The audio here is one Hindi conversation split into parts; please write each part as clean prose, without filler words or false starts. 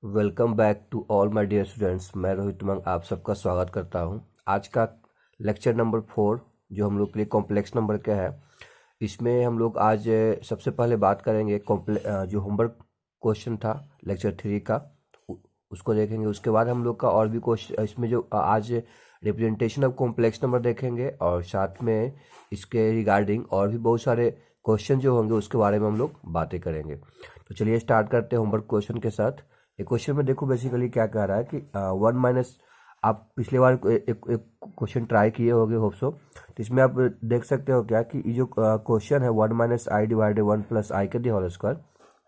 Welcome back to all my dear students. मैं रोहित उमंग आप सबका स्वागत करता हूं। आज का लेक्चर नंबर 4 जो हम लोग के लिए कॉम्प्लेक्स नंबर का है, इसमें हम लोग आज सबसे पहले बात करेंगे जो होमवर्क क्वेश्चन था लेक्चर 3 का, उसको देखेंगे। उसके बाद हम लोग का और भी क्वेश्चन इसमें जो आज रिप्रेजेंटेशन ऑफ कॉम्प्लेक्स नंबर देखेंगे, और साथ में इसके रिगार्डिंग और भी बहुत सारे क्वेश्चन जो होंगे उसके बारे में हम लोग बातें करेंगे। तो चलिए स्टार्ट करते हैं होमवर्क क्वेश्चन के साथ। एक क्वेश्चन में देखो बेसिकली क्या कह रहा है कि 1 - आप पिछले बार एक क्वेश्चन ट्राई किए होगे होप सो। तो इसमें आप देख सकते हो क्या कि ये जो क्वेश्चन है 1 - i divided 1 + i k the whole square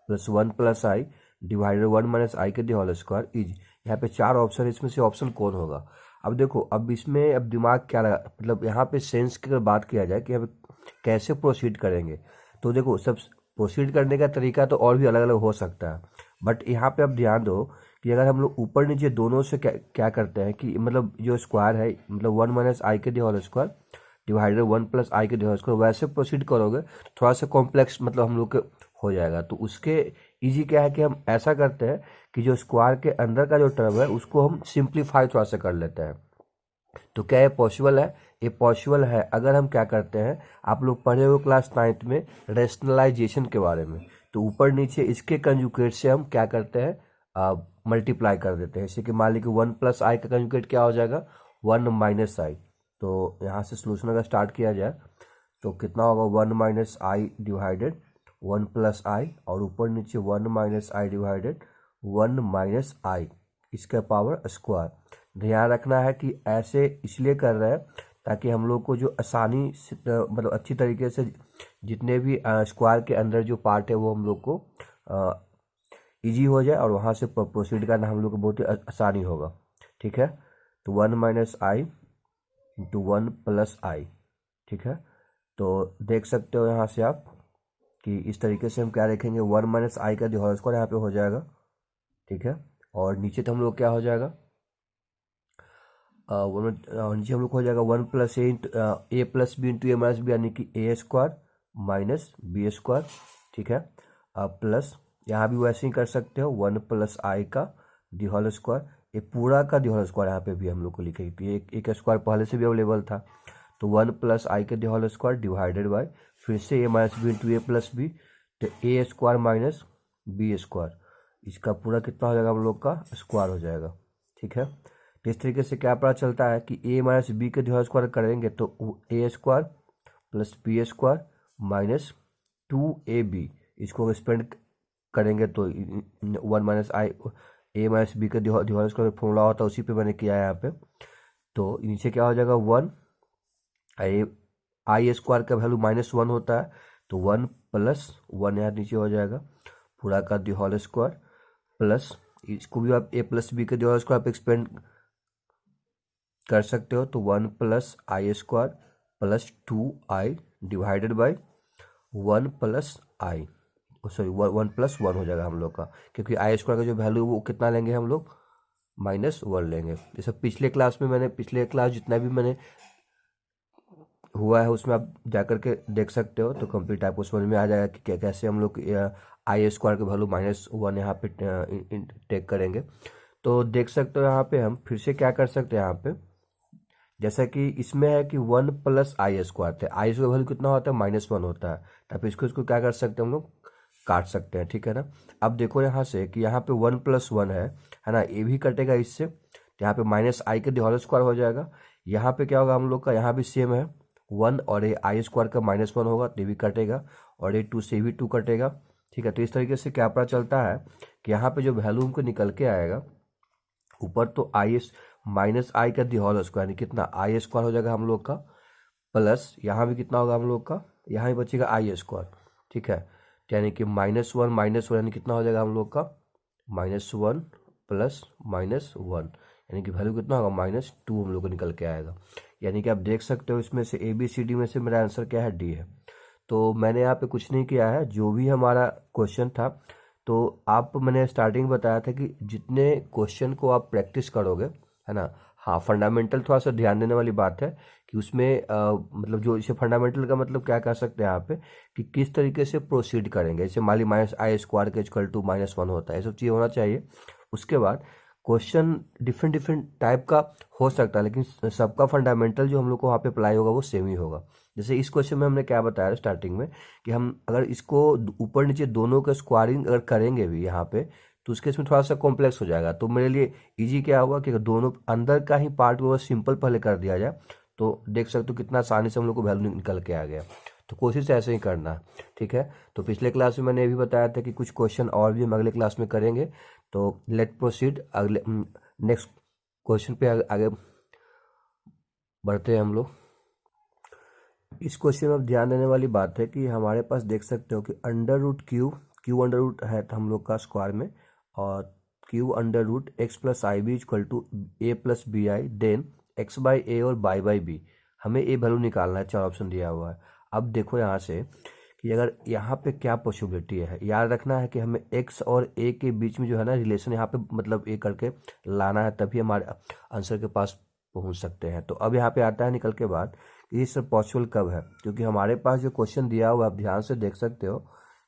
plus 1 + i divided 1 - i k the whole square is, यहाँ पे 4 ऑप्शन है, इसमें से ऑप्शन कौन होगा। अब देखो, अब इसमें अब दिमाग क्या लगा, मतलब यहाँ पे सेंस की अगर बात किया जाए कि यहाँ पे कैसे प्रोसीड करेंगे, तो देखो सब प्रोसीड करने का तरीका तो और भी अलग अलग हो सकता है। बट यहाँ पे अब ध्यान दो कि अगर हम लोग ऊपर नीचे दोनों से क्या क्या करते हैं कि मतलब जो स्क्वायर है, मतलब 1 - i k the whole square divided 1 + i k the whole square, वैसे प्रोसीड करोगे तो थोड़ा सा कॉम्प्लेक्स मतलब हम लोग के हो जाएगा। तो उसके इजी क्या है कि हम ऐसा करते हैं कि जो स्क्वायर के अंदर का जो टर्म है उसको हम सिंप्लीफाई थोड़ा सा कर लेते हैं। तो क्या ये पॉसिबल है? ये पॉसिबल है अगर हम क्या करते हैं, आप लोग पढ़े हो क्लास 9th में रेशनलाइजेशन के बारे में। तो ऊपर नीचे इसके कंजुगेट से हम क्या करते हैं, मल्टीप्लाई कर देते हैं। जैसे कि मान लीजिए 1 + आई का कंजुगेट क्या हो जाएगा, 1 - आई। तो यहाँ से सोल्यूशन अगर स्टार्ट किया जाए तो कितना होगा, 1 - आई डिवाइडेड 1 + आई, और ऊपर नीचे 1 - आई डिवाइडेड 1 - आई, इसका पावर स्क्वायर। ध्यान रखना है कि ऐसे इसलिए कर रहे हैं ताकि हम लोग को जो आसानी से मतलब अच्छी तरीके से जितने भी स्क्वायर के अंदर जो पार्ट है वो हम लोग को इजी हो जाए, और वहाँ से प्रोसीड करना हम लोग को बहुत ही आसानी होगा। ठीक है, तो 1 - आई इंटू 1 + आई। ठीक है, तो देख सकते हो यहाँ से आप कि इस तरीके से हम क्या देखेंगे, 1 - आई का होल स्क्वायर यहाँ पे हो जाएगा। ठीक है, और नीचे तो हम लोग क्या हो जाएगा, नीचे हम लोग को हो जाएगा 1 + ए + बी इंटू ए - बी, यानी कि A² - B²। ठीक है, प्लस यहाँ भी वैसे ही कर सकते हो 1 + आई का दी होल स्क्वायर, ये पूरा का दी होल स्क्वायर यहाँ पे भी हम लोग को लिखेंगे, तो एक स्क्वायर पहले से भी अवेलेबल था। तो 1 + i k the whole square divided by फिर से A - b into a + b, तो A² - B², इसका पूरा कितना हो जाएगा हम लोग का स्क्वायर हो जाएगा। ठीक है, तो इस तरीके से क्या पता चलता है कि A - बी के होल स्क्वायर करेंगे तो A² + B² - 2AB, इसको एक्सपेंड करेंगे तो 1 - आई A - बी के होल स्क्वायर फॉर्मूला होता है, उसी पे मैंने किया है यहाँ पे। तो नीचे क्या हो जाएगा, 1 आई² का वैल्यू -1 होता है, तो 1 + 1 यहाँ नीचे हो जाएगा पूरा का दी होल स्क्वायर, प्लस इसको भी आप A + बी के होल स्क्वायर पे एक्सपेंड कर सकते हो, तो 1 + आई² + 2i divided by 1 + I, sorry 1 + 1 हो जाएगा हम लोग का, क्योंकि आई² का जो वैल्यू वो कितना लेंगे हम लोग, -1 लेंगे। जैसे पिछले क्लास जितना भी मैंने हुआ है उसमें आप जाकर के देख सकते हो, तो कंप्लीट आपको समझ में आ जाएगा कि कैसे हम लोग आई² का वैल्यू -1 यहाँ पे टेक करेंगे। तो देख सकते हो यहाँ पे हम फिर से क्या कर सकते हैं, यहाँ पे जैसा कि इसमें है कि 1 + आई² थे, आई का वैल्यू कितना होता है, -1 होता है, तब इसको क्या कर सकते हैं हम लोग, काट सकते हैं। ठीक है ना। अब देखो यहाँ से कि यहाँ पे 1 + 1 है ना, ये भी कटेगा इससे, तो यहाँ पे -आई के होल स्क्वायर हो जाएगा। यहाँ पे क्या होगा हम लोग का, यहाँ भी सेम है 1, और ये आई² का -1 होगा तो ये भी कटेगा, और ये 2 से भी 2 कटेगा। ठीक है, तो इस तरीके से क्या पता चलता है कि यहाँ पे जो वैल्यू हमको निकल के आएगा ऊपर, तो -आई का दी होल स्क्वायर यानी कितना, आई² हो जाएगा हम लोग का, प्लस यहाँ भी कितना होगा हम लोग का, यहाँ भी बचेगा आई²। ठीक है, यानी कि -1 यानी कितना हो जाएगा हम लोग का, -1 + -1, यानी कि वैल्यू कितना होगा, -2 हम लोग को निकल के आएगा। यानी कि आप देख सकते हो इसमें से ABCD में से मेरा आंसर क्या है, डी है। तो मैंने यहाँ पे कुछ नहीं किया है, जो भी हमारा क्वेश्चन था, तो आप मैंने स्टार्टिंग बताया था कि जितने क्वेश्चन को आप प्रैक्टिस करोगे, है ना। हाँ, फंडामेंटल थोड़ा सा ध्यान देने वाली बात है कि उसमें मतलब जो इसे फंडामेंटल का मतलब क्या कह सकते हैं यहाँ पे कि किस तरीके से प्रोसीड करेंगे। जैसे मान ली -आई² के = -1 होता है, ये सब चीज़ होना चाहिए। उसके बाद क्वेश्चन डिफरेंट डिफरेंट टाइप का हो सकता है, लेकिन सबका फंडामेंटल जो हम लोग को वहाँ पे अप्लाई होगा वो सेम ही होगा। जैसे इस क्वेश्चन में हमने क्या बताया स्टार्टिंग में कि हम अगर इसको ऊपर नीचे दोनों का स्क्वायरिंग अगर करेंगे भी यहाँ पे, तो उसके इसमें थोड़ा सा कॉम्प्लेक्स हो जाएगा। तो मेरे लिए इजी क्या होगा कि अगर दोनों अंदर का ही पार्ट को सिंपल पहले कर दिया जाए, तो देख सकते हो कितना आसानी से हम लोग को वैल्यू निकल के आ गया। तो कोशिश ऐसे ही करना है, ठीक है। तो पिछले क्लास में मैंने ये भी बताया था कि कुछ क्वेश्चन और भी हम अगले क्लास में करेंगे। तो लेट प्रोसीड, अगले नेक्स्ट क्वेश्चन पे आगे बढ़ते हैं हम लोग। इस क्वेश्चन में अब ध्यान देने वाली बात है कि हमारे पास देख सकते हो कि under root Q under root है तो हम लोग का स्क्वायर में, और Q under root X plus I B equal to A plus B I, then X by A और बाई बाई बी। हमें ए वैल्यू निकालना है, 4 ऑप्शन दिया हुआ है। अब देखो यहाँ से कि अगर यहाँ पे क्या पॉसिबिलिटी है, याद रखना है कि हमें एक्स और ए के बीच में जो है ना रिलेशन यहाँ पे मतलब ए करके लाना है, तभी हमारे आंसर के पास पहुँच सकते हैं। तो अब यहाँ पे आता है निकल के बाद ये सब पॉसिबल कब है, क्योंकि हमारे पास जो क्वेश्चन दिया हुआ आप ध्यान से देख सकते हो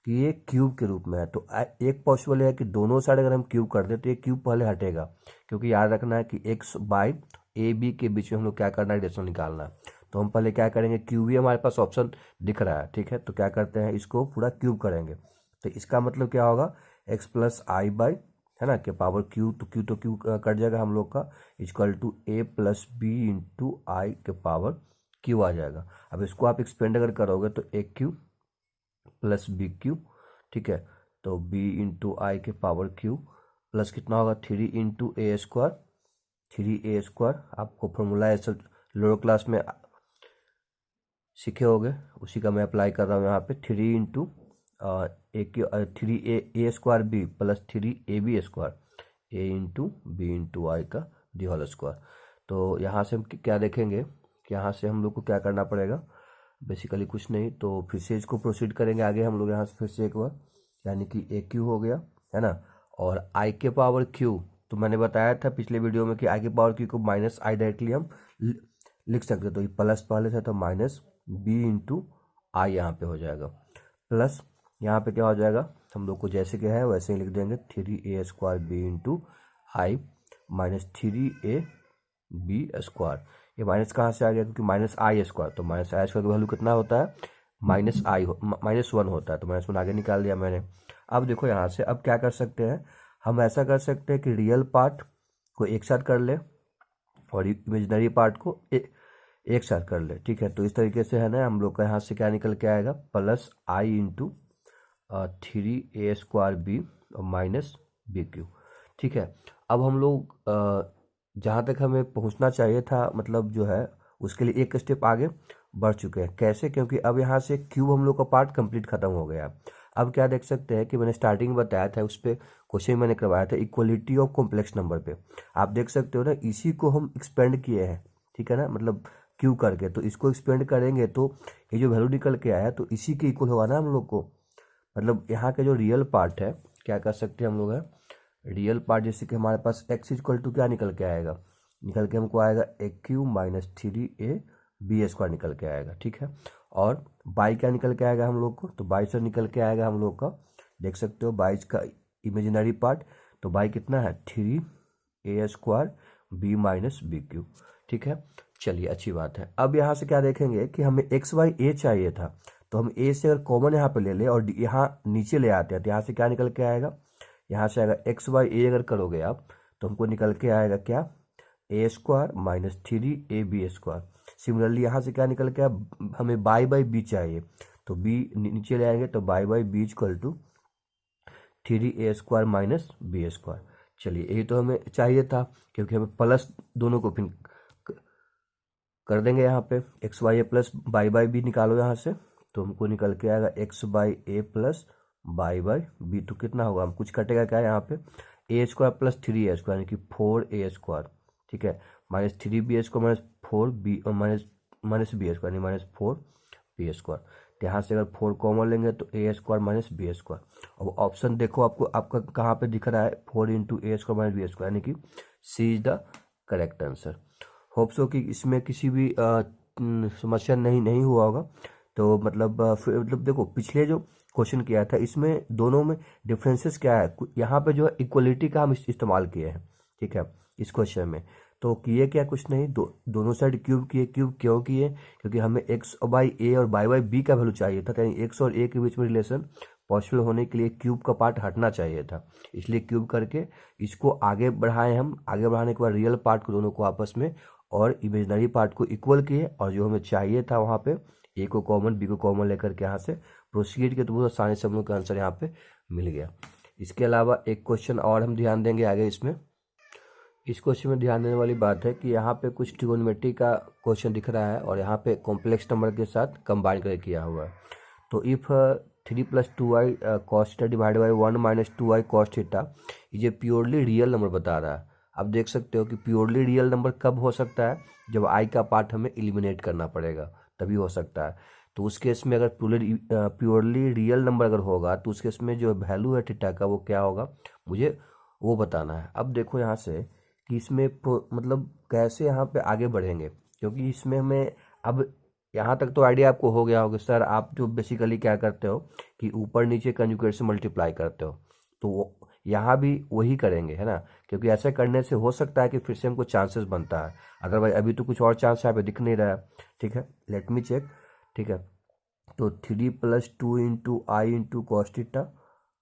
कि ये क्यूब के रूप में है। तो एक पॉसिबल है कि दोनों साइड अगर हम क्यूब कर दे तो ये क्यूब पहले हटेगा, क्योंकि याद रखना है कि एक्स बाई ए बी के बीच में हम लोग क्या करना है, रिलेशन निकालना है। तो हम पहले क्या करेंगे, क्यूब ही हमारे पास ऑप्शन दिख रहा है, ठीक है। तो क्या करते हैं, इसको पूरा क्यूब करेंगे। तो इसका मतलब क्या होगा, एक्स प्लस आई बाई, है ना, के पावर क्यू, तो क्यू कट जाएगा हम लोग का, equal to A plus B into I के पावर क्यू आ जाएगा। अब इसको आप एक्सपेंड अगर करोगे तो ए क्यू प्लस बी क्यू, ठीक है। तो बी इंटू आई के पावर क्यू प्लस कितना होगा, 3 into A square, 3a square. आपको फॉर्मूला है सब लोअर क्लास में सीखे होगे, उसी का मैं अप्लाई कर रहा हूँ यहाँ पे। 3 into A Q 3a square B plus 3ab square A into B into I का दी होल स्क्वायर। तो यहाँ से हम क्या देखेंगे कि यहाँ से हम लोग को क्या करना पड़ेगा, बेसिकली कुछ नहीं, तो फिर से इसको प्रोसीड करेंगे आगे हम लोग यहाँ से फिर से एक बार, यानी कि ए क्यू हो गया, है ना। और आई के पावर क्यू, तो मैंने बताया था पिछले वीडियो में कि आई के पावर क्यू को माइनस आई डायरेक्टली हम लिख सकते, तो ये प्लस पहले से, तो माइनस बी इंटू आई यहाँ पे हो जाएगा, प्लस यहाँ पे क्या हो जाएगा, हम लोग को जैसे क्या है वैसे ही लिख देंगे, 3a स्क्वायर बी इंटू आई माइनस 3a बी स्क्वायर। ये माइनस कहाँ से आ गया, क्योंकि माइनस आई स्क्वायर, तो माइनस आई स्क्वायर की वैल्यू कितना होता है, -1 होता है, तो -1 आगे निकाल दिया मैंने। अब देखो यहाँ से अब क्या कर सकते हैं, हम ऐसा कर सकते हैं कि रियल पार्ट को एक साथ कर ले और इमेजिनरी पार्ट को एक साथ कर ले, ठीक है। तो इस तरीके से है ना, हम लोग का यहाँ से क्या निकल के आएगा, plus I into 3a square B और माइनस बी क्यू, ठीक है। अब हम लोग जहाँ तक हमें पहुँचना चाहिए था, मतलब जो है उसके लिए एक स्टेप आगे बढ़ चुके हैं। कैसे, क्योंकि अब यहाँ से क्यूब हम लोग का पार्ट कंप्लीट खत्म हो गया। अब क्या देख सकते हैं कि मैंने स्टार्टिंग में बताया था, उस पर क्वेश्चन मैंने करवाया था इक्वलिटी ऑफ कॉम्प्लेक्स नंबर पे। आप देख सकते हो ना, इसी को हम एक्सपेंड किए हैं, ठीक है ना, मतलब क्यू करके। तो इसको एक्सपेंड करेंगे तो ये जो वैल्यू निकल के आया तो इसी के इक्वल होगा ना हम लोग को। मतलब यहाँ के जो रियल पार्ट है, क्या कर सकते हैं हम लोग है, रियल पार्ट जैसे कि हमारे पास एक्स इक्वल टू क्या निकल के आएगा, निकल के हमको आएगा A Q minus 3a B square निकल के आएगा, ठीक है। और बाई क्या निकल के आएगा हम लोग को, तो बाई से निकल के आएगा हम लोग का, देख सकते हो बाई का इमेजिनरी पार्ट, तो बाई कितना है, 3a square b minus b q, ठीक है। चलिए अच्छी बात है। अब यहाँ से क्या देखेंगे कि हमें एक्स बाई ए चाहिए था, तो हम ए से अगर कॉमन यहाँ पे ले ले और यहाँ नीचे ले आते हैं, तो यहाँ से क्या निकल के आएगा, यहाँ से आएगा एक्स बाई ए अगर करोगे आप तो हमको निकल के आएगा क्या, A square minus 3ab square. Similarly यहाँ से क्या निकल के हमें बाई बाई बी चाहिए, तो बी नीचे ले आएंगे, तो by by b equal to 3a square minus B square. चलिए यही तो हमें चाहिए था, क्योंकि हमें प्लस दोनों को फिर कर देंगे यहाँ पे, x by a plus by by b निकालो यहाँ से, तो हमको निकल के आएगा x by a plus by by b. तो कितना होगा, हम कुछ कटेगा क्या यहाँ पे, ए स्क्वायर प्लस 3a स्क्वायर यानी कि 4a स्क्वायर, ठीक है, minus 3b square minus 4b minus B square यानी -4b स्क्वायर। तो यहाँ से अगर 4 कॉमन लेंगे तो a square minus B square. अब ऑप्शन देखो आपको आपका कहाँ पे दिख रहा है, 4 into A square minus B square, यानी कि C is the correct answer. Hope so कि इसमें किसी भी समस्या नहीं हुआ होगा। तो मतलब देखो पिछले जो क्वेश्चन किया था, इसमें दोनों में डिफरेंसेस क्या है, यहाँ पे जो है इक्वलिटी का हम इस्तेमाल किए हैं, ठीक है, इस क्वेश्चन में। तो किए क्या, कुछ नहीं, दोनों साइड क्यूब किए। क्यूब क्यों किए, क्योंकि हमें एक्स बाई ए और बाई बाई बी का वैल्यू चाहिए था, यानी एक्स और ए के बीच में रिलेशन पॉसिबल होने के लिए क्यूब का पार्ट हटना चाहिए था, इसलिए क्यूब करके इसको आगे बढ़ाए हम। आगे बढ़ाने के बाद रियल पार्ट को दोनों को आपस में और इमेजनरी पार्ट को इक्वल किए, और जो हमें चाहिए था वहाँ पे ए को कॉमन बी को कॉमन लेकर के यहाँ से प्रोसीड किए, तो बहुत आसानी से हम लोग का आंसर यहाँ पे मिल गया। इसके अलावा एक क्वेश्चन और हम ध्यान देंगे आगे इसमें। इस क्वेश्चन में ध्यान देने वाली बात है कि यहाँ पे कुछ ट्रिगोनोमेट्री का क्वेश्चन दिख रहा है और यहाँ पे कॉम्प्लेक्स नंबर के साथ कंबाइन करके किया हुआ है। तो if 3 + 2i cos theta divide by 1 - 2i cos theta, ये प्योरली रियल नंबर बता रहा है। आप देख सकते हो कि प्योरली रियल नंबर कब हो सकता है, जब i का पार्ट हमें एलिमिनेट करना पड़ेगा, तभी हो सकता है। तो उस केस में अगर प्योरली रियल नंबर अगर होगा तो उस केस में जो वैल्यू है थीटा का वो क्या होगा, मुझे वो बताना है। अब देखो यहाँ से कि इसमें मतलब कैसे यहाँ पे आगे बढ़ेंगे, क्योंकि इसमें हमें अब यहाँ तक तो आइडिया आपको हो गया होगा सर, आप जो बेसिकली क्या करते हो कि ऊपर नीचे कंजुगेट से मल्टीप्लाई करते हो, तो यहाँ भी वही करेंगे, है ना, क्योंकि ऐसे करने से हो सकता है कि फिर से हमको चांसेस बनता है, अदरवाइज अभी तो कुछ और चांस यहाँ पे दिख नहीं रहा है, ठीक है, लेट मी चेक, ठीक है। तो 3 + 2 × i × cos थीटा,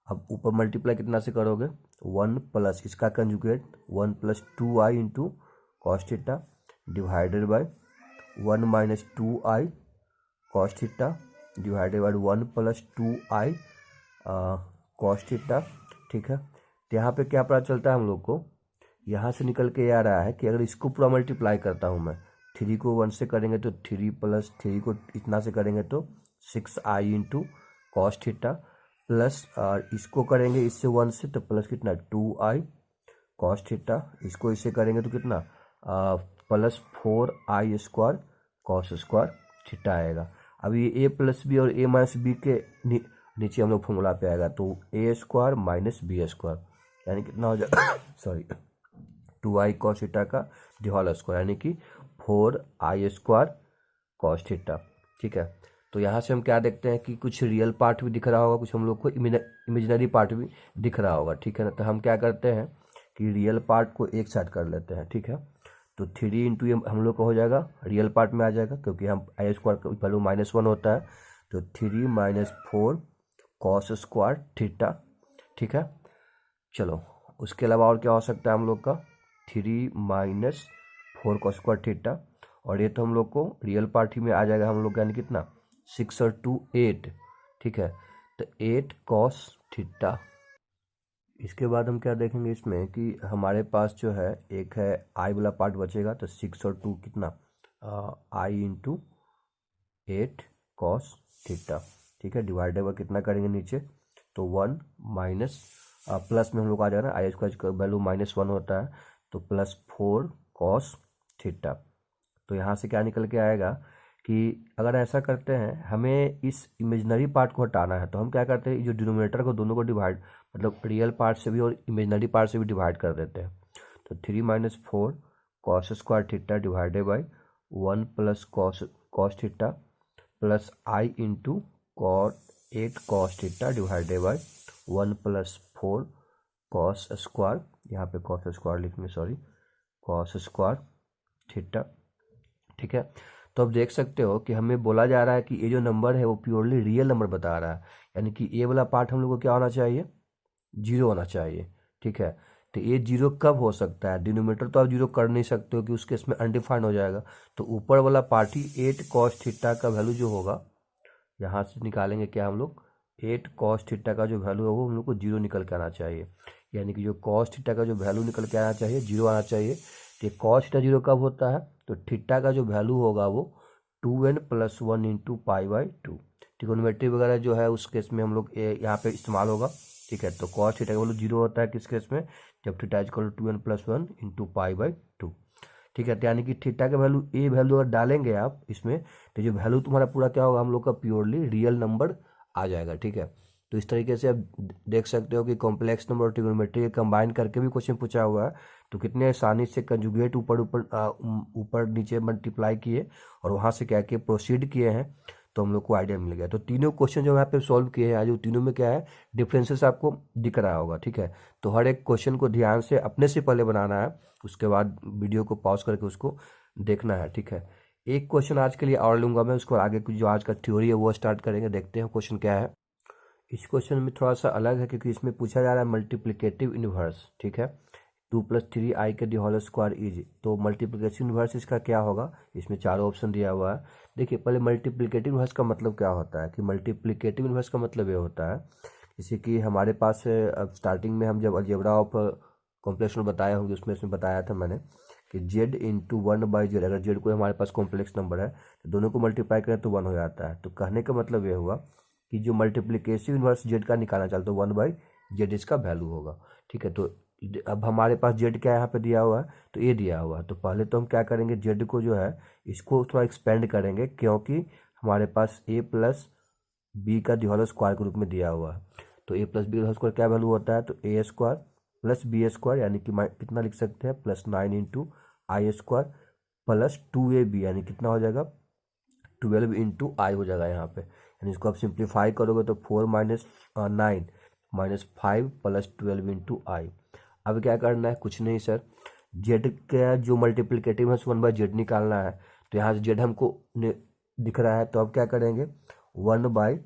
अब ऊपर मल्टीप्लाई कितना से करोगे, 1 प्लस इसका conjugate 1 + 2i × cos theta divided by 1 - 2i cos theta divided by 1 + 2i cos theta, ठीक है। तो यहाँ पे क्या पता चलता है हम लोग को, यहाँ से निकल के आ रहा है कि अगर इसको पूरा मल्टीप्लाई करता हूँ मैं, 3 को 1 से करेंगे तो 3 + 3 को इतना से करेंगे तो 6i × cos थीटा, प्लस इसको करेंगे इससे 1 से तो प्लस कितना 2i cos थीटा, इसको इससे करेंगे तो कितना plus 4i² cos square theta आएगा। अब ये a + b और a - b के नीचे हम लोग फॉर्मूला पे आएगा, तो a² - b², यानी कितना हो जाएगा सॉरी 2i cos थीटा का होल स्क्वायर, यानी कि 4i² cos थीटा, ठीक है। तो यहाँ से हम क्या देखते हैं कि कुछ रियल पार्ट भी दिख रहा होगा, कुछ हम लोग को इमेजिनरी पार्ट भी दिख रहा होगा, ठीक है ना। तो हम क्या करते हैं कि रियल पार्ट को एक साइड कर लेते हैं, ठीक है। तो 3 × ये हम लोग का हो जाएगा, रियल पार्ट में आ जाएगा, क्योंकि हम i² का वैल्यू -1 होता है, तो 3 - 4 cos स्क्वायर थीटा, ठीक है। चलो उसके अलावा और क्या हो सकता है हम लोग का, 3 - 4 cos स्क्वायर थीटा, और ये तो हम लोग को रियल पार्ट ही में आ जाएगा हम लोग, यानी कितना 6 और 2 8, ठीक है। तो 8 cos थीटा। इसके बाद हम क्या देखेंगे इसमें कि हमारे पास जो है एक है आई वाला पार्ट बचेगा, तो 6 और 2 कितना i × 8 cos थीटा, ठीक है, डिवाइडेड बाय कितना करेंगे नीचे, तो 1 माइनस प्लस में हम लोग आ जाएगा ना, i² का वैल्यू -1 होता है, तो प्लस 4 cos थीटा। तो यहाँ से क्या निकल के आएगा कि अगर ऐसा करते हैं, हमें इस इमेजिनरी पार्ट को हटाना है, तो हम क्या करते हैं, जो डिनोमिनेटर को दोनों को डिवाइड, मतलब रियल पार्ट से भी और इमेजिनरी पार्ट से भी डिवाइड कर देते हैं। तो 3 - 4 cos square theta divided by 1 + cos theta plus i × 8 cos theta divided by 1 + 4 cos square, यहाँ पे cos स्क्वायर लिखने सॉरी, cos स्क्वायर थीटा, ठीक है। तो अब देख सकते हो कि हमें बोला जा रहा है कि ये जो नंबर है वो प्योरली रियल नंबर बता रहा है, यानी कि ए वाला पार्ट हम लोग को क्या होना चाहिए, 0 होना चाहिए, ठीक है। तो ये 0 कब हो सकता है, डिनोमिनेटर तो आप 0 कर नहीं सकते हो कि उसके इसमें अनडिफाइंड हो जाएगा, तो ऊपर वाला पार्ट ही 8 cos थीटा का वैल्यू जो होगा, यहाँ से निकालेंगे क्या हम लोग, 8 cos थीटा का जो वैल्यू है वो हम लोग को 0 निकल के आना चाहिए, यानी कि जो cos थीटा का जो वैल्यू निकल के आना चाहिए 0 आना चाहिए। तो cos थीटा 0 कब होता है, तो थीटा का जो वैल्यू होगा वो 2n + 1 × π/2, ट्रिगोनोमेट्री वगैरह जो है उस केस में हम लोग यहाँ पे इस्तेमाल होगा, ठीक है। तो cos थीटा का वैल्यू 0 होता है किस केस में, जब थीटा = 2n + 1 × π/2, ठीक है। तो यानी कि थीटा का वैल्यू वैल्यू अगर डालेंगे आप इसमें, तो जो वैल्यू तुम्हारा पूरा क्या होगा, हम लोग का प्योरली रियल नंबर आ जाएगा, ठीक है। तो इस तरीके से आप देख सकते हो कि कॉम्प्लेक्स नंबर और ट्रिगोनोमेट्री कंबाइन करके भी क्वेश्चन पूछा हुआ है, तो कितने आसानी से कंजुगेट ऊपर नीचे मल्टीप्लाई किए और वहाँ से क्या किए प्रोसीड किए हैं, तो हम लोग को आइडिया मिल गया। तो तीनों क्वेश्चन जो यहाँ पे सॉल्व किए हैं आज, वो तीनों में क्या है, डिफरेंसेस आपको दिख रहा होगा। ठीक है, तो हर एक क्वेश्चन को ध्यान से अपने से पहले बनाना है, उसके बाद वीडियो को पॉज करके उसको देखना है। ठीक है, एक क्वेश्चन आज के लिए और लूंगा मैं, उसको आगे जो आज का थ्योरी है वो स्टार्ट करेंगे। देखते हैं क्वेश्चन क्या है। इस क्वेश्चन में थोड़ा सा अलग है क्योंकि इसमें पूछा जा रहा है मल्टीप्लिकेटिव इनवर्स। ठीक है, 2 + 3i के दी होल स्क्वायर इज, तो मल्टीप्लिकेशन इनवर्स इसका क्या होगा, इसमें चारों ऑप्शन दिया हुआ है। देखिए पहले मल्टीप्लिकेटिव इनवर्स का मतलब क्या होता है, कि मल्टीप्लिकेटिव इनवर्स का मतलब ये होता है जैसे कि हमारे पास अब स्टार्टिंग में हम जब अलजेब्रा ऑफ कॉम्प्लेक्स नंबर बताए होंगे, उसमें बताया था मैंने कि z इंटू 1/z, अगर z कोई हमारे पास कॉम्प्लेक्स नंबर है तो दोनों को मल्टीप्लाई करें तो 1 हो जाता है। तो कहने का मतलब ये हुआ कि जो मल्टीप्लिकेटिव इनवर्स z का निकालना चाहते तो 1/z इसका वैल्यू होगा। ठीक है, तो अब हमारे पास z क्या यहाँ पे दिया हुआ है, तो ये दिया हुआ है। तो पहले तो हम क्या करेंगे, z को जो है इसको थोड़ा एक्सपेंड करेंगे, क्योंकि हमारे पास a प्लस बी का दी होल स्क्वायर के रूप में दिया हुआ है। तो a प्लस बी का होल स्क्वायर क्या वैल्यू होता है, तो a square plus B square, यानी कि कितना लिख सकते हैं, +9 इंटू आई स्क्वायर प्लस 2ab, यानी कितना हो जाएगा, 12 इंटू आई हो जाएगा यहाँ पे। यानी इसको आप सिंप्लीफाई करोगे तो 4 - 9 -5 प्लस 12 इंटू आई। अब क्या करना है, कुछ नहीं सर, जेड का जो मल्टीप्लिकेटिव है 1/z निकालना है। तो यहाँ से जेड हमको दिख रहा है, तो अब क्या करेंगे 1/,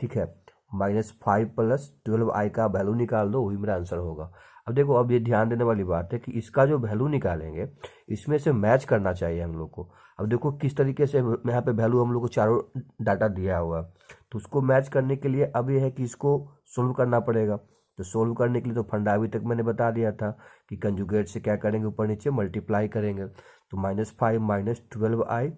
ठीक है, -5 प्लस 12i का वैल्यू निकाल दो, वही मेरा आंसर होगा। अब देखो, अब ये ध्यान देने वाली बात है कि इसका जो वैल्यू निकालेंगे इसमें से मैच करना चाहिए हम लोग को। अब देखो किस तरीके से यहाँ पे वैल्यू हम लोग को चारों डाटा दिया हुआ, तो उसको मैच करने के लिए अब ये है कि इसको सोल्व करना पड़ेगा। तो सोल्व करने के लिए तो फंडा अभी तक मैंने बता दिया था कि कंजुगेट से क्या करेंगे, ऊपर नीचे मल्टीप्लाई करेंगे। तो -5 - 12i,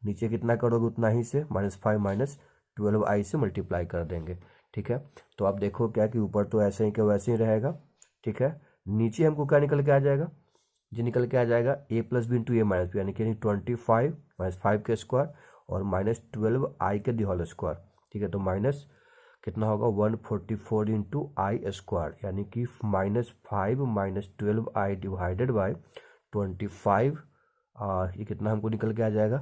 नीचे कितना करोगे उतना ही से -5 - 12i से मल्टीप्लाई कर देंगे। ठीक है, तो आप देखो क्या कि ऊपर तो ऐसे ही के वैसे ही रहेगा। ठीक है, नीचे हमको क्या निकल के आ जाएगा, जो निकल के आ जाएगा a plus B into A minus B, यानी कि 25 -5 के स्क्वायर और -12i के दी होल स्क्वायर। ठीक है, तो माइनस कितना होगा 144 इंटू आई स्क्वायर, यानी कि -5 - 12i डिवाइडेड बाई 25। ये कितना हमको निकल के आ जाएगा,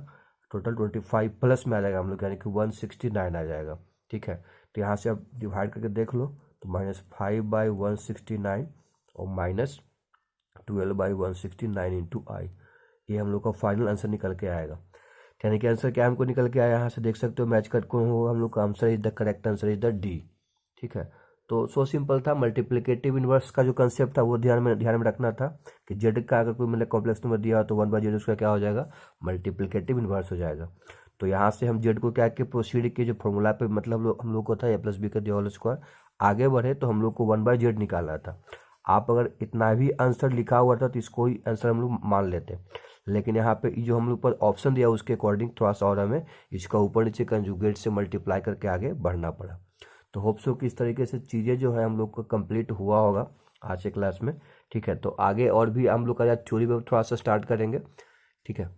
टोटल 25 प्लस में आ जाएगा हम लोग, यानी कि 169 आ जाएगा। ठीक है, तो यहाँ से आप डिवाइड करके देख लो, तो -5/169 और -12/169 इंटू आई, ये हम लोग का फाइनल आंसर निकल के आएगा। यानी कि आंसर क्या हमको निकल के आया, यहाँ से देख सकते हो मैच करके हो, हम लोग का answer is the correct answer is the D. ठीक है, तो सो सिंपल था। मल्टीप्लिकेटिव इनवर्स का जो कंसेप्ट था वो ध्यान में रखना था कि जेड का अगर कोई मतलब कॉम्प्लेक्स नंबर दिया हो तो 1/z उसका क्या हो जाएगा, मल्टीप्लिकेटिव इनवर्स हो जाएगा। तो यहाँ से हम जेड को क्या कि प्रोसीड किए, जो फॉर्मूला पे मतलब हम लोग को था a प्लस बी का दी होल स्क्वायर, आगे बढ़े तो हम लोग को 1/z निकालना था। आप अगर इतना भी आंसर लिखा हुआ था तो इसको ही आंसर हम लोग मान लेते, लेकिन यहाँ पे जो हम लोग पर ऑप्शन दिया उसके अकॉर्डिंग थोड़ा सा और हमें इसका ऊपर नीचे कंजुगेट से मल्टीप्लाई करके आगे बढ़ना पड़ा। तो होप सो कि इस तरीके से चीज़ें जो है हम लोग को कंप्लीट हुआ होगा आज के क्लास में। ठीक है, तो आगे और भी हम लोग का थ्योरी पेपर थोड़ा सा स्टार्ट करेंगे। ठीक है,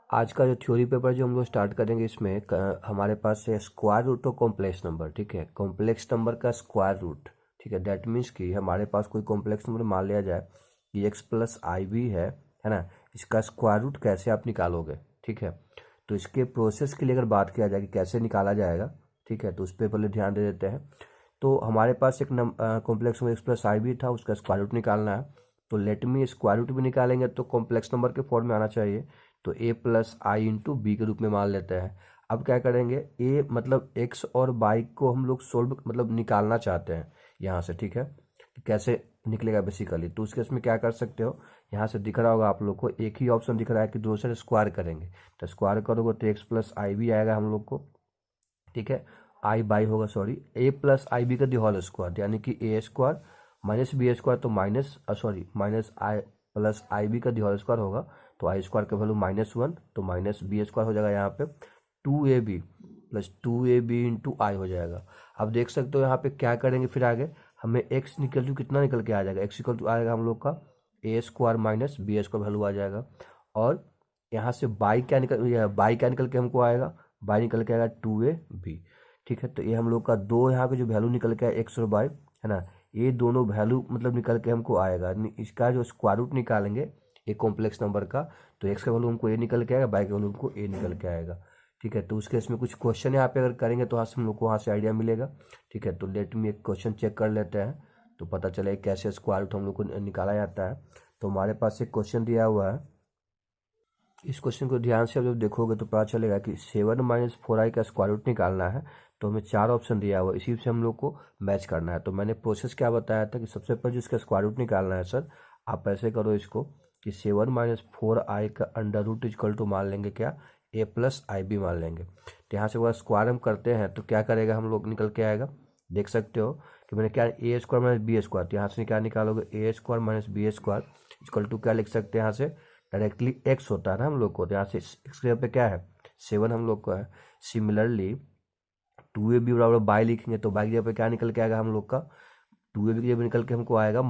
आज का जो थ्योरी पेपर जो हम लोग स्टार्ट करेंगे, इसमें हमारे पास है square root of complex number. ठीक है, कॉम्प्लेक्स नंबर का स्क्वायर रूट। ठीक है, दैट मीन्स कि हमारे पास कोई कॉम्प्लेक्स नंबर मान लिया जाए कि x प्लस आई बी है ना, इसका स्क्वायर रूट कैसे आप निकालोगे। ठीक है, तो इसके प्रोसेस के लिए अगर बात किया जाए कि कैसे निकाला जाएगा, ठीक है, तो उस पर पहले ध्यान दे देते हैं। तो हमारे पास एक complex number x plus I B था, उसका स्क्वायर रूट निकालना है। तो लेट में स्क्वायर रूट भी निकालेंगे तो कॉम्प्लेक्स नंबर के फॉर्म में आना चाहिए, तो a plus I into B के रूप में मान लेते हैं। अब क्या करेंगे, a मतलब x और y को हम लोग सोल्व मतलब निकालना चाहते हैं यहाँ से। ठीक है, कैसे निकलेगा बेसिकली, तो उसके इसमें क्या कर सकते हो, यहाँ से दिख रहा होगा आप लोग को, एक ही ऑप्शन दिख रहा है कि दूसरे स्क्वायर करेंगे। तो स्क्वायर करोगे तो x प्लस आई भी आएगा हम लोग को। ठीक है, आई बाई होगा, sorry, a plus I B का दी होल स्क्वायर, यानी कि a square minus B square, तो minus I plus I B का दी होल स्क्वायर होगा। तो आई स्क्वायर का वैल्यू -1, तो माइनस बी स्क्वायर हो जाएगा यहाँ पे 2ab प्लस 2ab इंटू आई हो जाएगा। अब देख सकते हो यहाँ पे क्या करेंगे, फिर आगे हमें x निकल टू कितना निकल के आ जाएगा, x इक्वल टू आएगा हम लोग का a square minus B square value आ जाएगा। और यहाँ से बाई क्या निकल के हमको आएगा, बाई निकल के आएगा 2ab। ठीक है, तो ये हम लोग का दो यहाँ पे जो वैल्यू निकल के आया x और बाई है ना, ये दोनों वैल्यू मतलब निकल के हमको आएगा। इसका जो स्क्वायर रूट निकालेंगे एक कॉम्प्लेक्स नंबर का, तो x का वैल्यू हमको a निकल के आएगा, बाई का वैल्यू हमको a निकल के आएगा। ठीक है। तो उसके इसमें कुछ क्वेश्चन यहाँ पे अगर करेंगे तो वहाँ से हम लोग को वहाँ से आइडिया मिलेगा। ठीक है, तो लेट मी एक क्वेश्चन चेक कर लेते हैं तो पता चले कैसे स्क्वायर रूट हम लोग को निकाला जाता है। तो हमारे पास एक क्वेश्चन दिया हुआ है, इस क्वेश्चन को ध्यान से जब देखोगे तो पता चलेगा कि 7 - 4i का स्क्वायर रूट निकालना है। तो हमें 4 ऑप्शन दिया हुआ है, इसी से हम लोग को मैच करना है। तो मैंने प्रोसेस क्या बताया था कि सबसे पहले इसका स्क्वायर रूट निकालना है सर, आप ऐसे करो इसको कि 7 - 4i का अंडर रूट इक्वल टू मान लेंगे क्या, a + ib मान लेंगे। तो यहाँ से वह स्क्वायर हम करते हैं तो क्या करेगा हम लोग, निकल के आएगा, देख सकते हो कि मैंने क्या a² - b²। तो यहाँ से क्या निकालोगे, a² - b² इक्वल टू क्या लिख सकते हैं यहाँ से, डायरेक्टली x होता है ना हम लोग को, तो यहाँ से x के पे क्या है 7 हम लोग को है। सिमिलरली 2ab बराबर बाई लिखेंगे तो बाई के जगह पे क्या निकल के आएगा हम लोग का, 2ab की जगह निकल के हमको आएगा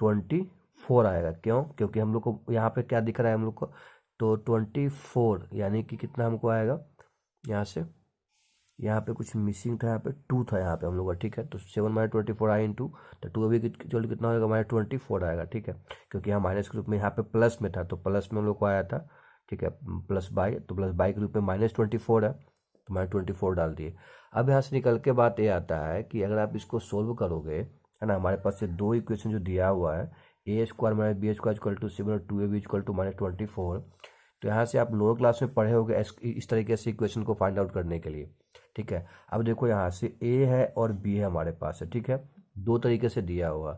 -24 आएगा। क्यों, क्योंकि हम लोग को यहाँ पे क्या दिख रहा है हम लोग को, तो 24 यानी कि कितना हमको आएगा यहाँ से, यहाँ पे कुछ मिसिंग था, यहाँ पे 2 था यहाँ पे हम लोग का। ठीक है, तो 7 - 24 आई इंटू, तो 2 अभी कितना होगा -24 आएगा। ठीक है, क्योंकि यहाँ माइनस के रूप में यहाँ पे प्लस में था तो प्लस में हम लोग को आया था। ठीक है, प्लस बाई, तो प्लस बाई के रूप में -24 है तो -24 डाल दिए। अब यहाँ से निकल के बात ये आता है कि अगर आप इसको सोल्व करोगे, है ना, हमारे पास ये 2 इक्वेशन जो दिया हुआ है a² - b² इक्वल टू 7 और 2ab इक्वल टू -24। तो यहाँ से आप लोअर क्लास में पढ़े होंगे इस तरीके से इक्वेशन को फाइंड आउट करने के लिए। ठीक है, अब देखो यहाँ से a है और b है हमारे पास है। ठीक है, 2 तरीके से दिया हुआ,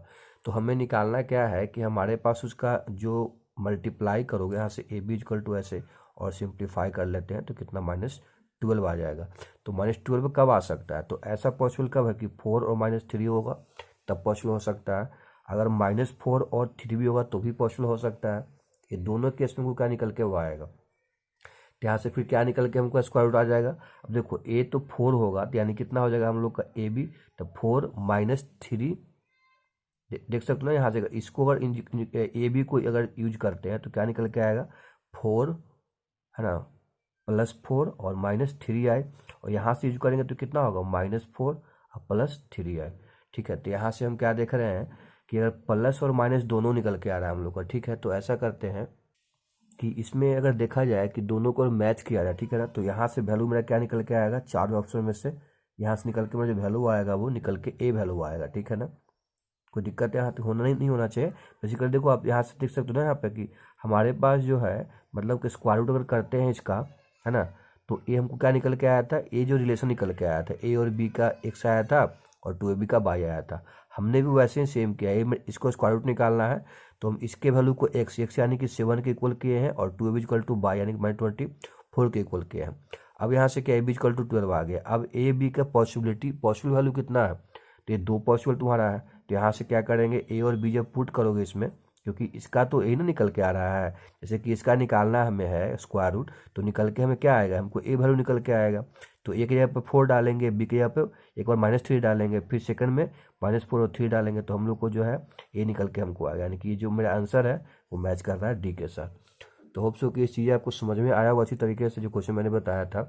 तो हमें निकालना क्या है कि हमारे पास उसका जो मल्टीप्लाई करोगे यहाँ से a b इक्वल टू ऐसे और सिंप्लीफाई कर लेते हैं तो कितना -12 आ जाएगा। तो -12 कब आ सकता है, तो ऐसा पॉसिबल कब है कि 4 और -3 होगा तब पॉसिबल हो सकता है। अगर -4 और 3 भी होगा तो भी पॉसिबल हो सकता है। ये दोनों केस में क्या निकल के वो आएगा, तो यहाँ से फिर क्या निकल के हमको स्क्वायर रूट आ जाएगा। अब देखो a तो 4 होगा तो यानी कितना हो जाएगा हम लोग का a b, तो 4 - 3 देख सकते हो ना यहाँ से, इसको अगर ए बी को अगर यूज करते हैं तो क्या निकल के आएगा 4, है ना, +4 और -3 आए, और यहाँ से यूज करेंगे तो कितना होगा -4 और +3 आए। ठीक है, तो यहाँ से हम क्या देख रहे हैं कि अगर प्लस और माइनस दोनों निकल के आ रहा है हम लोग का। ठीक है, तो ऐसा करते हैं कि इसमें अगर देखा जाए कि दोनों को मैच किया जाए, ठीक है ना, तो यहाँ से वैल्यू मेरा क्या निकल के आएगा, 4 ऑप्शन में से यहाँ से निकल के मेरा जो वैल्यू आएगा वो निकल के ए वैल्यू आएगा। ठीक है ना, कोई दिक्कत यहाँ पे होना नहीं होना चाहिए। बेसिकली देखो आप यहाँ से देख सकते हो ना यहाँ पे कि हमारे पास जो है मतलब कि स्क्वायर रूट अगर करते हैं इसका, है ना, तो ए हमको क्या निकल के आया था, ए जो रिलेशन निकल के आया था ए और बी का x आया था और 2ab का y आया था। हमने भी वैसे ही सेम किया, ए में इसको स्क्वायर रूट निकालना है तो हम इसके वैल्यू को x यानी कि 7 के इक्वल किए हैं और 2ab इक्वल टू y यानी कि -24 के इक्वल किए हैं। अब यहाँ से क्या a b इक्वल टू 12 आ गया। अब ए बी का पॉसिबल वैल्यू कितना है, तो ये 2 पॉसिबल तुम्हारा है। तो यहाँ से क्या करेंगे ए और बी जब पुट करोगे इसमें, क्योंकि इसका तो ए ना निकल के आ रहा है, जैसे कि इसका निकालना हमें है स्क्वायर रूट, तो निकल के हमें क्या आएगा, हमको ए वैल्यू निकल के आएगा। तो ए की जगह पे 4 डालेंगे, बी की जगह पे एक बार -3 डालेंगे, फिर सेकंड में -4 और 3 डालेंगे, तो हम लोग को जो है ए निकल के हमको आएगा, यानी कि जो मेरा आंसर है वो मैच कर रहा है डी के साथ। तो होप सो कि इस चीज़ आपको समझ में आया हुआ अच्छी तरीके से जो क्वेश्चन मैंने बताया था।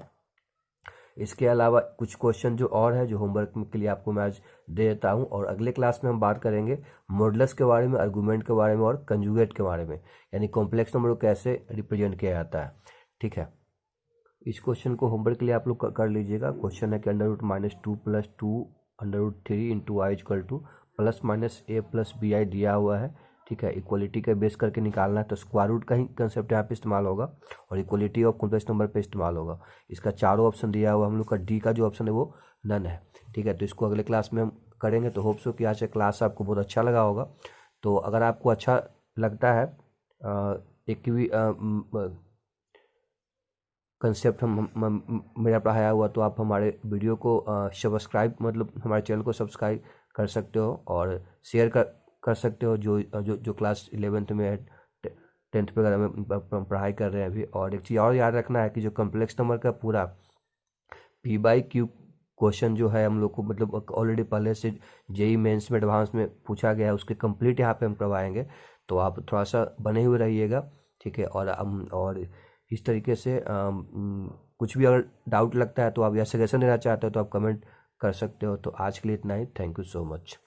इसके अलावा कुछ क्वेश्चन जो और है जो होमवर्क के लिए आपको मैं आज दे देता हूँ, और अगले क्लास में हम बात करेंगे मॉडुलस के बारे में, आर्गुमेंट के बारे में और कंजुगेट के बारे में, यानी कॉम्प्लेक्स नंबर को कैसे रिप्रेजेंट किया जाता है। ठीक है, इस क्वेश्चन को होमवर्क के लिए आप लोग कर लीजिएगा। क्वेश्चन है कि √-2 + 2 √3 into I equal to ±a + bi दिया हुआ है। ठीक है, इक्वलिटी का बेस करके निकालना है तो स्क्वायर रूट का ही कंसेप्ट यहाँ पे इस्तेमाल होगा और इक्वलिटी ऑफ कॉम्प्लेक्स नंबर पे इस्तेमाल होगा। इसका चारों ऑप्शन दिया हुआ, हम लोग का डी का जो ऑप्शन है वो नन है। ठीक है, तो इसको अगले क्लास में हम करेंगे। तो होप सो कि आज से क्लास आपको बहुत अच्छा लगा होगा। तो अगर आपको अच्छा लगता है एक भी कंसेप्ट मेरा पढ़ाया हुआ, तो आप हमारे वीडियो को सब्सक्राइब, मतलब हमारे चैनल को सब्सक्राइब कर सकते हो और शेयर कर सकते हो जो क्लास 11th में है, 10th वगैरह में पढ़ाई कर रहे हैं अभी। और एक चीज़ और याद रखना है कि जो कम्प्लेक्स नंबर का पूरा p/q क्वेश्चन जो है हम लोग को मतलब ऑलरेडी पहले से जेई मेंस में एडवांस में पूछा गया है, उसके कंप्लीट यहाँ पे हम करवाएंगे, तो आप थोड़ा सा बने हुए रहिएगा। ठीक है, और इस तरीके से कुछ भी अगर डाउट लगता है तो आप या सजेशन देना चाहते हो तो आप कमेंट कर सकते हो। तो आज के लिए इतना ही, थैंक यू सो मच।